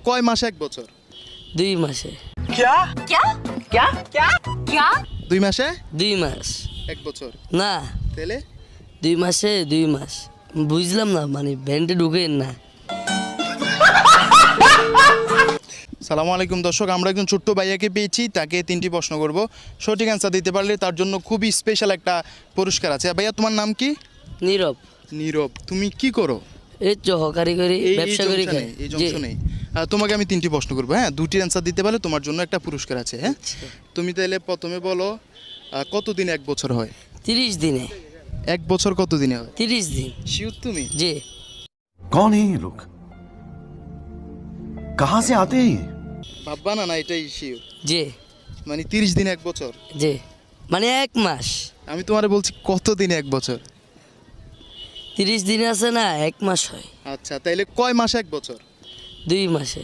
কয় মাসে এক বছর? 2 মাসে। क्या क्या क्या क्या क्या 2 মাসে 2 মাস এক বছর। না, তাহলে 2 মাসে 2 মাস। বুঝলাম না, মানে ব্যান্ডে ঢুকেন না। সালামু আলাইকুম দর্শক, আমরা একজন ছোট্ট ভাইয়াকে পেয়েছি, তাকে 3টি প্রশ্ন করব। সঠিক অ্যান্সার দিতে পারলে তার জন্য খুবই স্পেশাল একটা পুরস্কার আছে। ভাইয়া তোমার নাম কি? নীরব। নীরব। তুমি কি করো? এই তো হকারি করি, এই ব্যবসা করি। জংশনে, এই জংশনে। তোমাকে আমি 3টি প্রশ্ন করবো, হ্যাঁ? 2টির অ্যান্সার দিতে পারলে তোমার জন্য একটা পুরস্কার আছে, হ্যাঁ? তুমি তাহলে প্রথমে বলো, কতদিনে এক বছর হয়? 30 দিনে। এক বছর কত দিনে হয়? 30 দিন। শিওর তুমি? জি। कौन है ये लोग? कहाँ से आते हैं ये? ভাববা না, না এটাই শিওর। জি মানে 30 দিনে এক বছর? জি, মানে 1 মাস। আমি তোমারে বলছি কত দিনে এক বছর? 30 দিন আছে না, 1 মাস হয়। আচ্ছা, তাইলে কয় মাসে এক বছর? 2 মাসে।